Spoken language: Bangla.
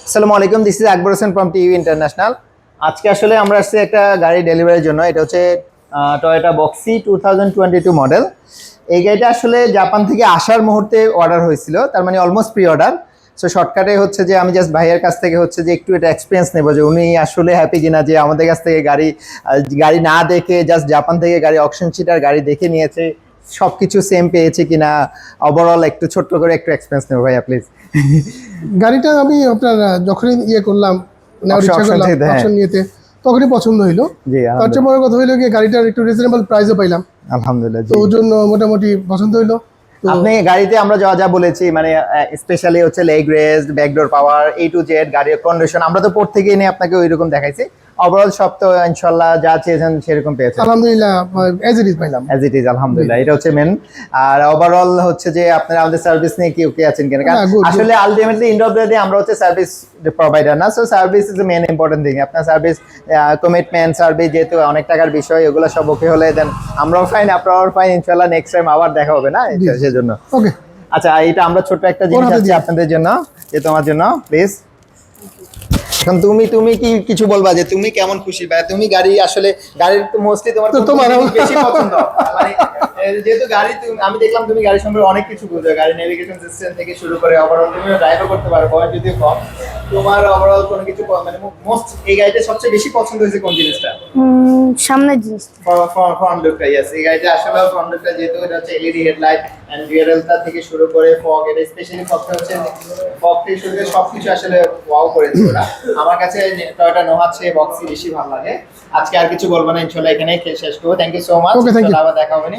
আসসালামু আলাইকুম, this is Akbar Hossain from TV international. আজকে আসলে আমরা আসছি একটা গাড়ি ডেলিভারির জন্য। এটা হচ্ছে টয়োটা বক্সি 2022 মডেল। এই গাড়িটা আসলে জাপান থেকে আসার মুহূর্তে অর্ডার হয়েছিল, তার মানে অলমোস্ট প্রি অর্ডার। সো শর্টকাটে হচ্ছে যে আমি জাস্ট ভাইয়ের কাছ থেকে হচ্ছে যে একটু এটা এক্সপিরিয়েন্স নেবো যে উনি আসলে হ্যাপি কিনা যে আমাদের কাছ থেকে গাড়ি না দেখে জাস্ট জাপান থেকে গাড়ি অকশন শিটার গাড়ি দেখে নিয়েছে, সব কিছু সেম পেয়েছে কিনা। ওভারঅল একটু ছোট্ট করে একটু এক্সপিরিয়েন্স নেবো ভাইয়া প্লিজ। গাড়িটা আমি আপনার যখনই করলাম নেওয়ার ইচ্ছা করলাম অপশন নিয়েতে, তখনই পছন্দ হইলো। জি, তার চেয়ে বড় কথা হইলো কি গাড়িটার একটু রিজনেবল প্রাইসও পাইলাম, আলহামদুলিল্লাহ। তো ওর জন্য মোটামুটি পছন্দ হইলো। আপনি গাড়িতে আমরা যা যা বলেছি, মানে স্পেশালি হচ্ছে leg rest, backdoor power, A to Z গাড়ির কন্ডিশন আমরা তো পর থেকে এনে আপনাকে ওইরকম দেখাইছি। ওভারঅল সব তো ইনশাআল্লাহ যা চেয়েছেন সেরকম পেয়েছেন আলহামদুলিল্লাহ, এজ ইট ইজ পাইলাম। অ্যাজ ইট ইজ আলহামদুলিল্লাহ, এটা হচ্ছে মেন। আর ওভারঅল হচ্ছে যে আপনারা আমাদের সার্ভিস নিয়ে কি ওকে আছেন কিনা, কারণ আসলে ultimately end of the day আমরা হচ্ছে সার্ভিস প্রোভাইডার না। So service is the main important thing. আপনার সার্ভিস কমিটমেন্ট, সার্ভিস যেহেতু অনেক টাকার বিষয়, ওগুলো সব ওকে হলে দেন আমরাও ফাইন, আপনারাও ফাইন, ইনশাআল্লাহ নেক্সট টাইম আবার দেখা হবে না সেজন্য। ওকে, আচ্ছা, এটা আমরা ছোট্ট একটা জিনিস আছে আপনাদের জন্য, যে তোমার জন্য প্লিজ। এখন তুমি কি কিছু বলবা যে তুমি কেমন খুশি, বা তুমি গাড়ি আসলে গাড়ির তো মোস্টলি তোমার বেশি পছন্দ, মানে যেহেতু গাড়ি আমি দেখলাম তুমি গাড়ি সম্পর্কে অনেক কিছু বুঝো, গাড়ি নেভিগেশন সিস্টেম থেকে শুরু করে ওভারঅল তুমি ড্রাইভও করতে পারো, বয়স যদিও কম। তোমার ওভারঅল কোনো কিছু মানে মোস্ট এই গাড়িতে সবচেয়ে বেশি পছন্দ হয়েছে কোন জিনিসটা? সামনের জিনিসটা, ফ্রন্ট লুকটা। ইয়েস, এই গাড়িটা আসলে ফ্রন্ট লুকটা যেহেতু এটা হচ্ছে এলইডি হেডলাইট এন্ড ডিআরএলটা থেকে শুরু করে ফগ, এটা স্পেশালি ফগটা হচ্ছে ফগ থেকে শুরু করে সবকিছু আসলে ওয়াও করেছে ওরা। আমার কাছে টয়োটা নোহা চেয়ে বক্সি বেশি ভালো লাগে। আজকে আর কিছু বলবো না, ইনশাআল্লাহ এখানেই শেষ করবো। থ্যাংক ইউ সো মাচ, আবার দেখা হবে।